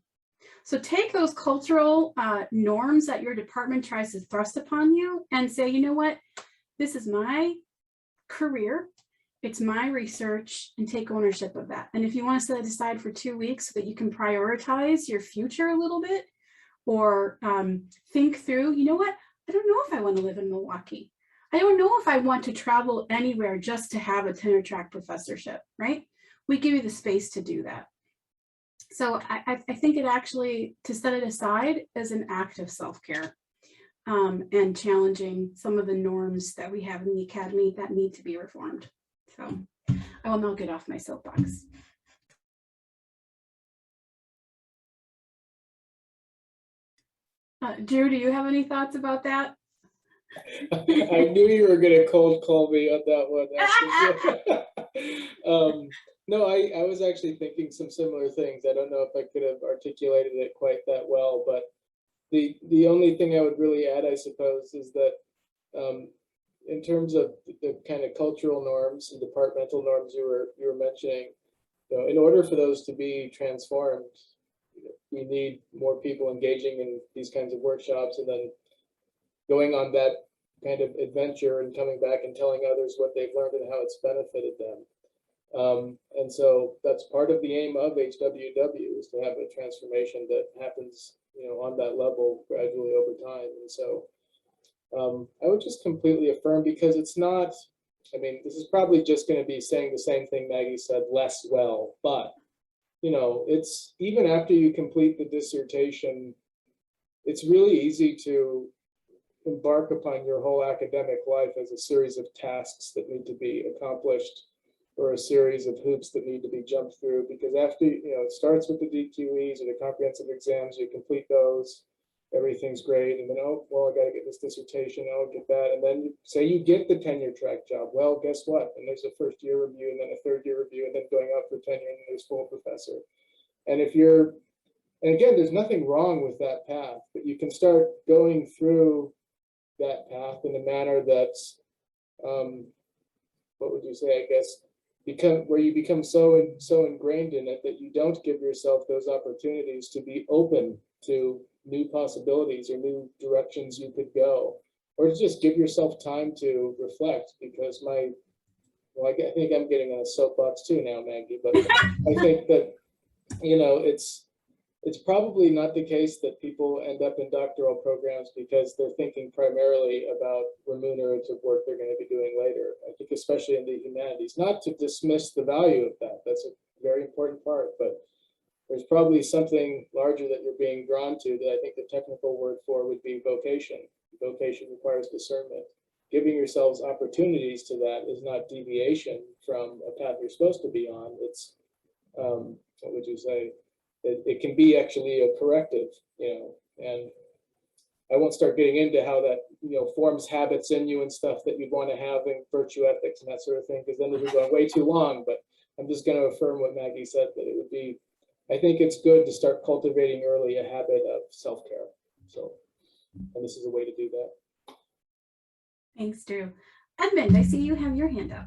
So take those cultural norms that your department tries to thrust upon you and say, you know what, this is my career, it's my research, and take ownership of that. And if you want to set it aside for 2 weeks so that you can prioritize your future a little bit, or think through, you know what, I don't know if I want to live in Milwaukee. I don't know if I want to travel anywhere just to have a tenure track professorship, right? We give you the space to do that. So I think it actually, to set it aside, is an act of self-care, and challenging some of the norms that we have in the academy that need to be reformed. So I will now get off my soapbox. Drew, do you have any thoughts about that? I knew you were going to cold call me on that one. No, I was actually thinking some similar things. I don't know if I could have articulated it quite that well, but the only thing I would really add, I suppose, is that in terms of the kind of cultural norms and departmental norms you were mentioning, you know, in order for those to be transformed, we need more people engaging in these kinds of workshops and then going on that kind of adventure and coming back and telling others what they've learned and how it's benefited them. And so that's part of the aim of HWW, is to have a transformation that happens, you know, on that level gradually over time. And so I would just completely affirm, because it's not, I mean, this is probably just going to be saying the same thing Maggie said less well, but, you know, it's even after you complete the dissertation, it's really easy to embark upon your whole academic life as a series of tasks that need to be accomplished, or a series of hoops that need to be jumped through, because after, you know, it starts with the DQEs or the comprehensive exams, you complete those, everything's great, and then, oh, well, I got to get this dissertation, I'll get that, and then say you get the tenure track job. Well, guess what? And there's a first year review, and then a third year review, and then going up for tenure, and there's full professor. And if you're, and again, there's nothing wrong with that path, but you can start going through that path in a manner that's, what would you say, I guess, where you become so ingrained in it that you don't give yourself those opportunities to be open to new possibilities or new directions you could go, or to just give yourself time to reflect. Because well, I think I'm getting on a soapbox too now, Maggie, but I think that, you know, it's probably not the case that people end up in doctoral programs because they're thinking primarily about remunerative work they're going to be doing later. I think especially in the humanities, not to dismiss the value of that. That's a very important part, but there's probably something larger that you're being drawn to that I think the technical word for would be vocation. Vocation requires discernment. Giving yourselves opportunities to that is not deviation from a path you're supposed to be on. It's, what would you say? It can be actually a corrective, and I won't start getting into how that, forms habits in you and stuff that you'd want to have in virtue ethics and that sort of thing, because then we're going way too long. But I'm just going to affirm what Maggie said, that it would be, I think it's good to start cultivating early a habit of self-care. So, and this is a way to do that. Thanks, Drew. Edmund, I see you have your hand up.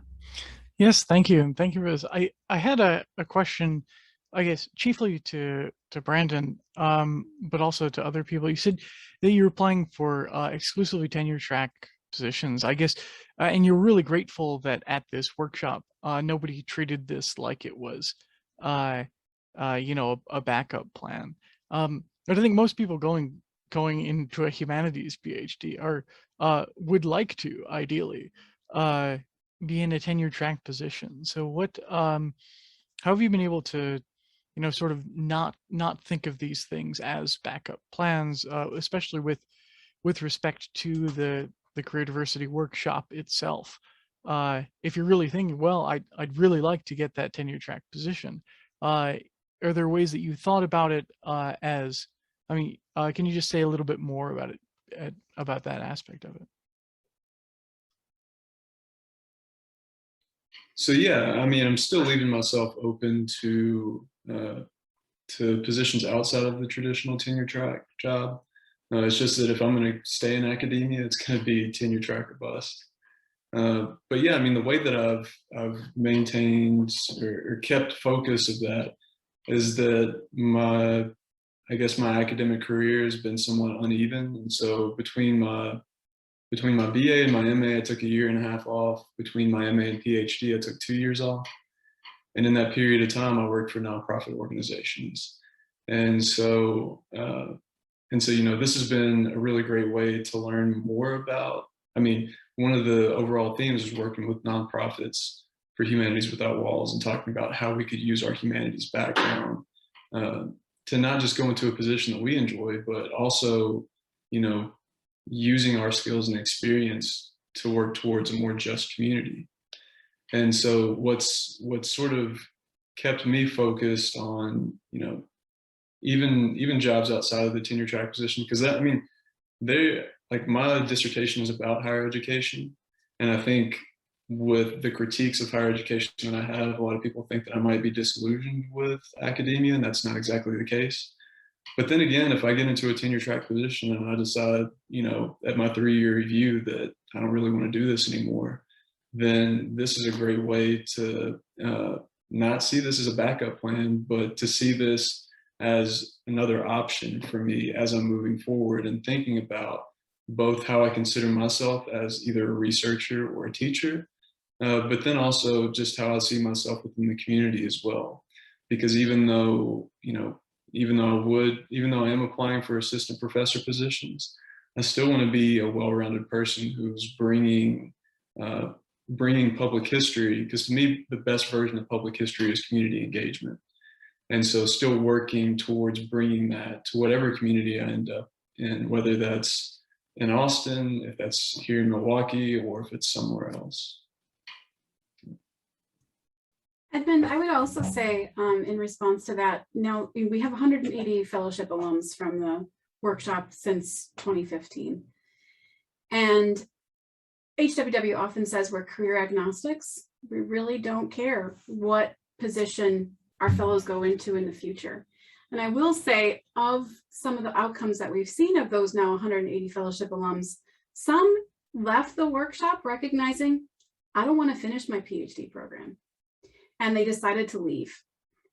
Yes, thank you. And thank you, Rose. I had a question, I guess, chiefly to Brandon, but also to other people. You said that you were applying for exclusively tenure track positions, I guess, and you're really grateful that at this workshop, nobody treated this like it was, a backup plan. But I think most people going into a humanities PhD would like to, ideally, be in a tenure track position. So how have you been able to, sort of not think of these things as backup plans, especially with respect to the career diversity workshop itself? If you're really thinking, well, I'd really like to get that tenure track position, are there ways that you thought about it can you just say a little bit more about it, about that aspect of it? So yeah, I'm still leaving myself open to positions outside of the traditional tenure track job. It's just that if I'm going to stay in academia, it's going to be tenure track or bust. But yeah, the way that I've maintained or kept focus of that is that my academic career has been somewhat uneven, and so between my BA and my MA, I took 1.5 years off. Between my MA and PhD, I took 2 years off. And in that period of time, I worked for nonprofit organizations. And so, this has been a really great way to learn more about, one of the overall themes is working with nonprofits for Humanities Without Walls and talking about how we could use our humanities background to not just go into a position that we enjoy, but also, using our skills and experience to work towards a more just community. And so what's sort of kept me focused on, even jobs outside of the tenure track position, because my dissertation is about higher education. And I think with the critiques of higher education that I have, a lot of people think that I might be disillusioned with academia, and that's not exactly the case. But then again, if I get into a tenure track position and I decide, at my 3-year review that I don't really want to do this anymore, then this is a great way to not see this as a backup plan, but to see this as another option for me as I'm moving forward and thinking about both how I consider myself as either a researcher or a teacher, but then also just how I see myself within the community as well. Because even though I am applying for assistant professor positions, I still want to be a well-rounded person who's bringing public history, because to me, the best version of public history is community engagement. And so still working towards bringing that to whatever community I end up in, whether that's in Austin, if that's here in Milwaukee, or if it's somewhere else. Edmund, I would also say in response to that, now we have 180 fellowship alums from the workshop since 2015. And HWW often says we're career agnostics. We really don't care what position our fellows go into in the future. And I will say, of some of the outcomes that we've seen of those now 180 fellowship alums, some left the workshop recognizing, I don't want to finish my PhD program. And they decided to leave.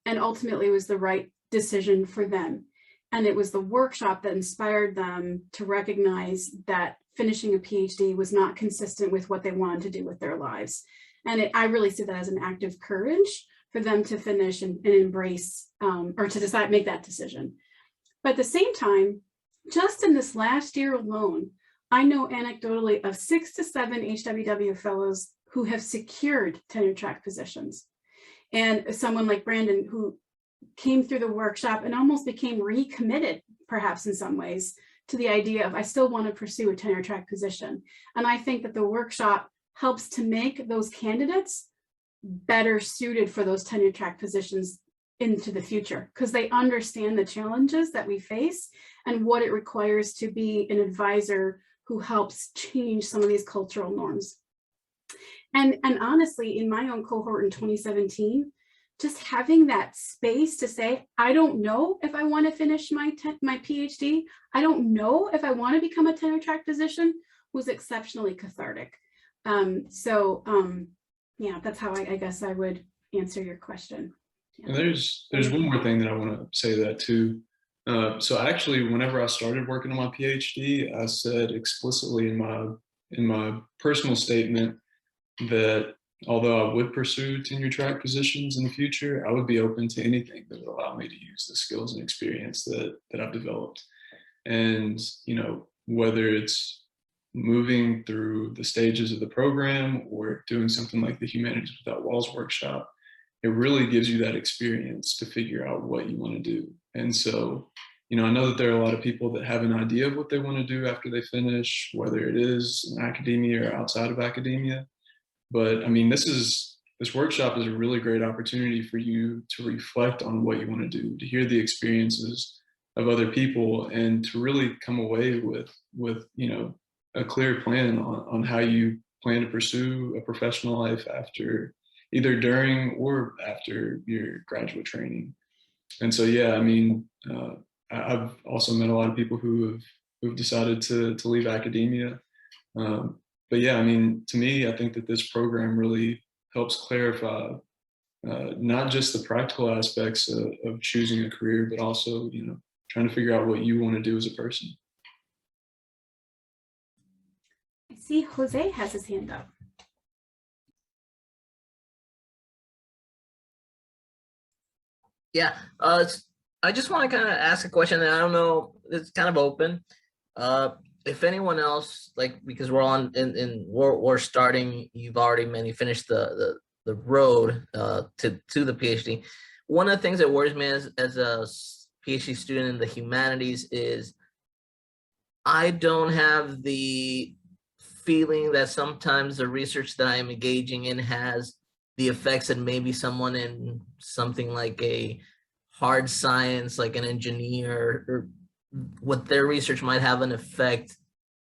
And ultimately it was the right decision for them. And it was the workshop that inspired them to recognize that finishing a PhD was not consistent with what they wanted to do with their lives. And I really see that as an act of courage for them to finish and embrace, or to decide, make that decision. But at the same time, just in this last year alone, I know anecdotally of 6 to 7 HWW fellows who have secured tenure track positions. And someone like Brandon, who came through the workshop and almost became recommitted, perhaps in some ways, to the idea of, I still want to pursue a tenure track position. And I think that the workshop helps to make those candidates better suited for those tenure track positions into the future, because they understand the challenges that we face and what it requires to be an advisor who helps change some of these cultural norms. And honestly, in my own cohort in 2017, just having that space to say, I don't know if I want to finish my PhD, I don't know if I want to become a tenure track physician, was exceptionally cathartic. Yeah, that's how I guess I would answer your question. Yeah. And there's one more thing that I want to say that too. So actually, whenever I started working on my PhD, I said explicitly in my personal statement that although I would pursue tenure track positions in the future, I would be open to anything that would allow me to use the skills and experience that I've developed. And, whether it's moving through the stages of the program or doing something like the Humanities Without Walls workshop, it really gives you that experience to figure out what you want to do. And so, I know that there are a lot of people that have an idea of what they want to do after they finish, whether it is in academia or outside of academia. But I mean, this workshop is a really great opportunity for you to reflect on what you want to do, to hear the experiences of other people, and to really come away with a clear plan on how you plan to pursue a professional life after, either during or after your graduate training. And so, yeah, I mean, I've also met a lot of people who've decided to leave academia. But yeah, I mean, to me, I think that this program really helps clarify not just the practical aspects of choosing a career, but also, trying to figure out what you want to do as a person. I see Jose has his hand up. Yeah, I just want to kind of ask a question, and I don't know, it's kind of open. If anyone else, because we're on we're starting, you've already finished the road to the PhD. One of the things that worries me as a PhD student in the humanities is I don't have the feeling that sometimes the research that I am engaging in has the effects that maybe someone in something like a hard science, like an engineer, or what their research might have an effect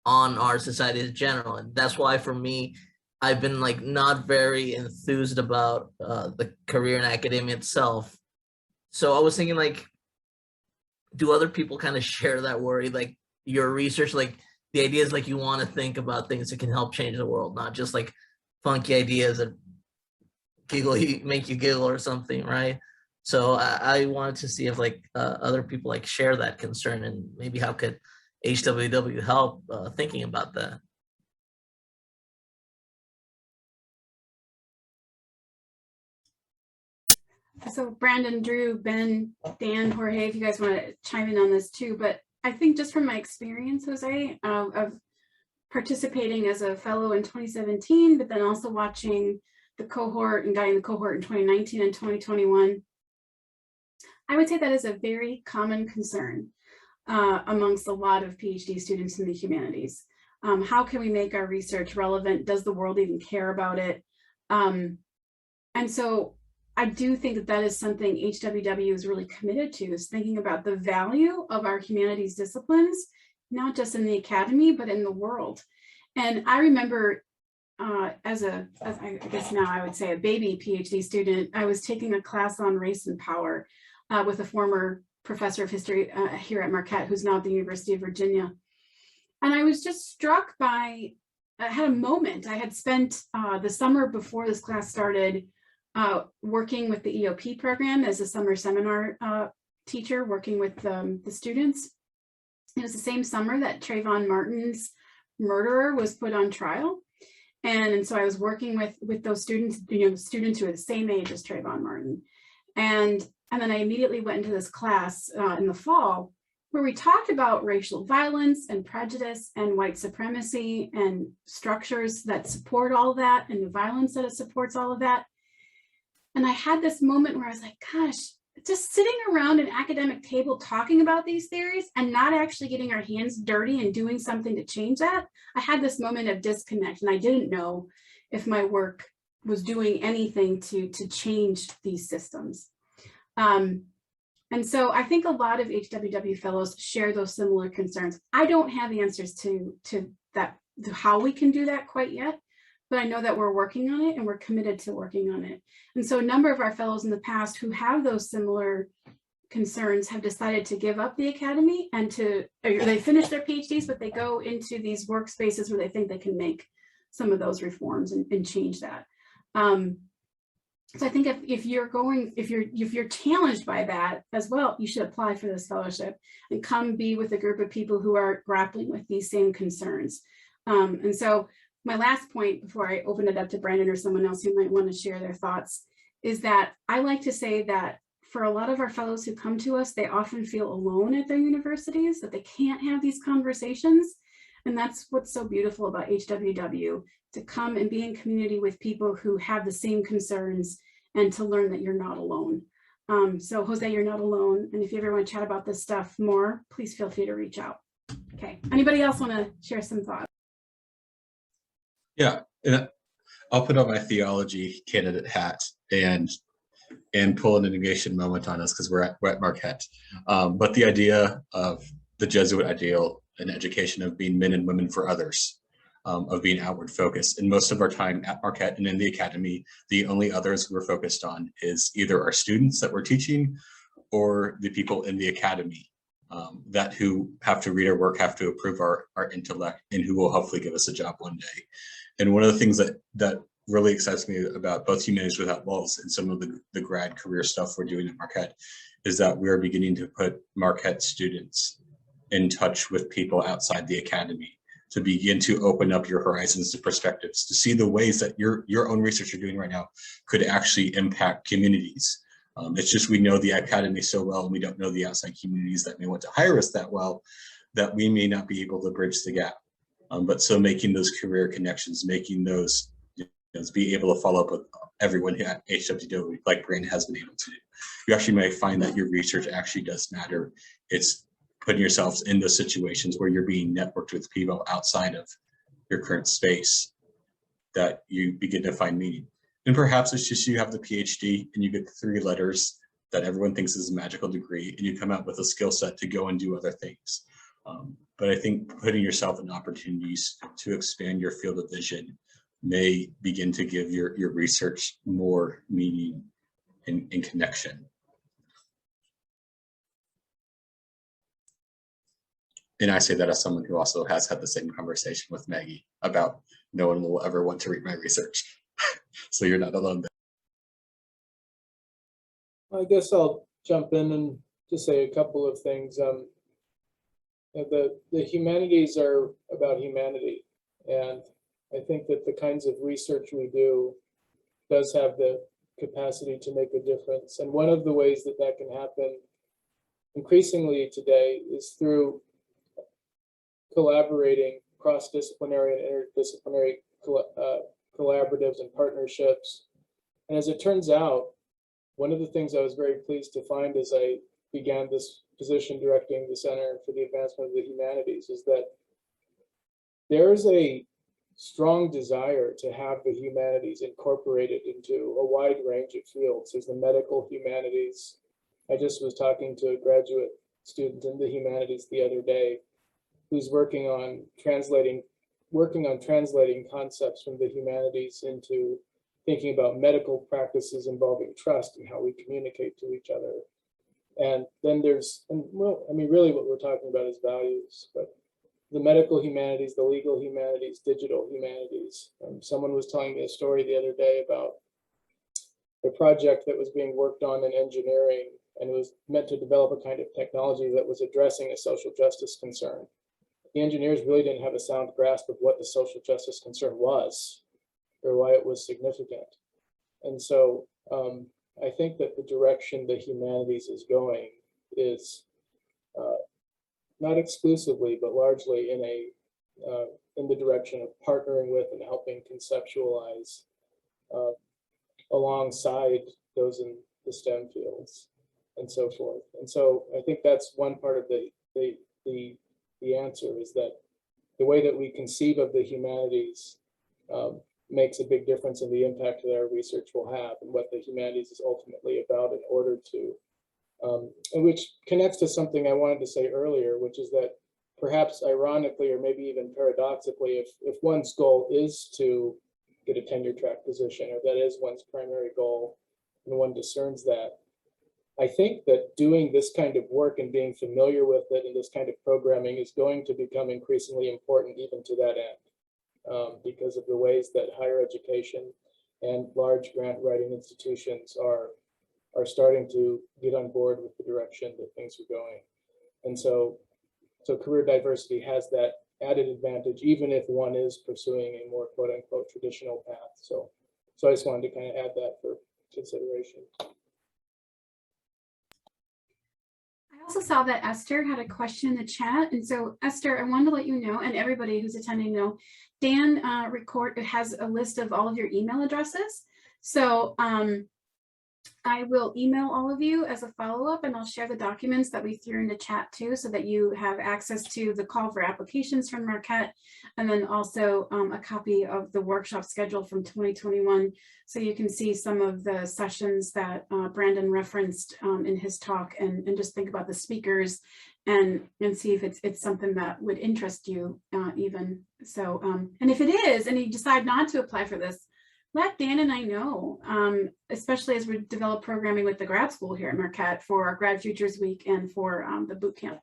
on our society in general. And that's why for me, I've been not very enthused about the career in academia itself. So I was thinking, do other people kind of share that worry? Your research, the idea is you want to think about things that can help change the world, not just funky ideas that make you giggle or something, right? So I wanted to see if other people share that concern, and maybe how could HWW help thinking about that. So Brandon, Drew, Ben, Dan, Jorge, if you guys want to chime in on this too, but I think just from my experience, Jose, of participating as a fellow in 2017, but then also watching the cohort and guiding the cohort in 2019 and 2021, I would say that is a very common concern amongst a lot of PhD students in the humanities. How can we make our research relevant? Does the world even care about it? And so I do think that that is something HWW is really committed to, is thinking about the value of our humanities disciplines, not just in the academy, but in the world. And I remember as I guess now I would say a baby PhD student, I was taking a class on race and power with a former professor of history here at Marquette, who's now at the University of Virginia. And I was just struck by, I had a moment. I had spent the summer before this class started working with the EOP program as a summer seminar teacher, working with the students. It was the same summer that Trayvon Martin's murderer was put on trial. And so I was working with those students, students who are the same age as Trayvon Martin. And then I immediately went into this class in the fall where we talked about racial violence and prejudice and white supremacy and structures that support all that and the violence that it supports all of that. And I had this moment where I was like, gosh, just sitting around an academic table talking about these theories and not actually getting our hands dirty and doing something to change that, I had this moment of disconnect, and I didn't know if my work was doing anything to change these systems. And so I think a lot of HWW fellows share those similar concerns. I don't have answers to that, to how we can do that quite yet, but I know that we're working on it and we're committed to working on it. And so a number of our fellows in the past who have those similar concerns have decided to give up the academy and they finish their PhDs, but they go into these workspaces where they think they can make some of those reforms and change that. So I think if you're challenged by that as well, you should apply for this fellowship and come be with a group of people who are grappling with these same concerns. And so my last point before I open it up to Brandon or someone else who might want to share their thoughts is that I like to say that for a lot of our fellows who come to us, they often feel alone at their universities, that they can't have these conversations. And that's what's so beautiful about HWW, to come and be in community with people who have the same concerns and to learn that you're not alone. So Jose, you're not alone. And if you ever want to chat about this stuff more, please feel free to reach out. Okay, anybody else want to share some thoughts? Yeah, and I'll put on my theology candidate hat and pull an integration moment on us because we're at Marquette. But the idea of the Jesuit ideal in education of being men and women for others, of being outward focused. And most of our time at Marquette and in the academy, the only others we're focused on is either our students that we're teaching or the people in the academy that who have to read our work, have to approve our intellect, and who will hopefully give us a job one day. And one of the things that really excites me about both Humanities Without Walls and some of the grad career stuff we're doing at Marquette is that we are beginning to put Marquette students in touch with people outside the academy, to begin to open up your horizons to perspectives, to see the ways that your own research you're doing right now could actually impact communities. It's just we know the academy so well, and we don't know the outside communities that may want to hire us that well, that we may not be able to bridge the gap. But so making those career connections, making those, be able to follow up with everyone at HWW, like Brandon has been able to do. You actually may find that your research actually does matter. It's putting yourselves in those situations where you're being networked with people outside of your current space that you begin to find meaning. And perhaps it's just you have the PhD and you get the 3 letters that everyone thinks is a magical degree, and you come out with a skill set to go and do other things. But I think putting yourself in opportunities to expand your field of vision may begin to give your research more meaning and connection. And I say that as someone who also has had the same conversation with Maggie about no one will ever want to read my research. So you're not alone there. I guess I'll jump in and just say a couple of things. The humanities are about humanity, and I think that the kinds of research we do does have the capacity to make a difference. And one of the ways that that can happen increasingly today is through collaborating cross-disciplinary and interdisciplinary collaboratives and partnerships. And as it turns out, one of the things I was very pleased to find as I began this position directing the Center for the Advancement of the Humanities is that there's a strong desire to have the humanities incorporated into a wide range of fields. There's the medical humanities. I just was talking to a graduate student in the humanities the other day who's working on translating concepts from the humanities into thinking about medical practices involving trust and how we communicate to each other. And then really what we're talking about is values, but the medical humanities, the legal humanities, digital humanities. Someone was telling me a story the other day about a project that was being worked on in engineering, and it was meant to develop a kind of technology that was addressing a social justice concern. The engineers really didn't have a sound grasp of what the social justice concern was or why it was significant. And so I think that the direction the humanities is going is not exclusively, but largely in the direction of partnering with and helping conceptualize alongside those in the STEM fields. and so forth. And so I think that's one part of the answer, is that the way that we conceive of the humanities makes a big difference in the impact that our research will have and what the humanities is ultimately about in order to, and which connects to something I wanted to say earlier, which is that perhaps ironically, or maybe even paradoxically, if one's goal is to get a tenure track position, or that is one's primary goal, and one discerns that, I think that doing this kind of work and being familiar with it and this kind of programming is going to become increasingly important even to that end, because of the ways that higher education and large grant writing institutions are starting to get on board with the direction that things are going. And so career diversity has that added advantage, even if one is pursuing a more quote unquote traditional path. So I just wanted to kind of add that for consideration. I also saw that Esther had a question in the chat. And so Esther, I wanted to let you know, and everybody who's attending know, Dan has a list of all of your email addresses. So I will email all of you as a follow-up, and I'll share the documents that we threw in the chat too, so that you have access to the call for applications from Marquette, and then also a copy of the workshop schedule from 2021, so you can see some of the sessions that Brandon referenced in his talk, and just think about the speakers and see if it's something that would interest you even. So, and if it is, and you decide not to apply for this, let Dan and I know, especially as we develop programming with the grad school here at Marquette for our Grad Futures Week and for the boot camp.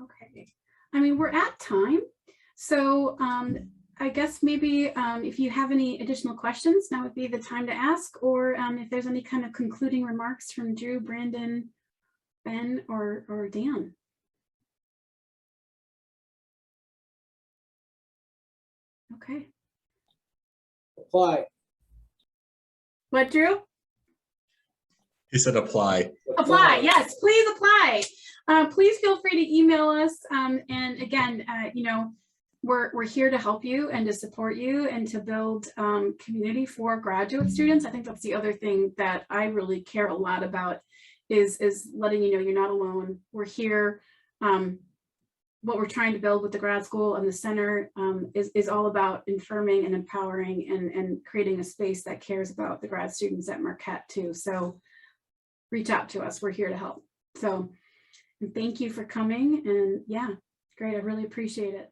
Okay, I mean, we're at time. So I guess maybe if you have any additional questions, now would be the time to ask, or if there's any kind of concluding remarks from Drew, Brandon, Ben, or Dan. Okay. Apply. What, Drew? He said apply. Apply, yes, please apply. Please feel free to email us. And again, you know, we're here to help you and to support you and to build community for graduate students. I think that's the other thing that I really care a lot about is letting you know you're not alone. We're here. What we're trying to build with the grad school and the center is all about affirming and empowering and creating a space that cares about the grad students at Marquette too. So reach out to us. We're here to help. So, and thank you for coming. And yeah, great. I really appreciate it.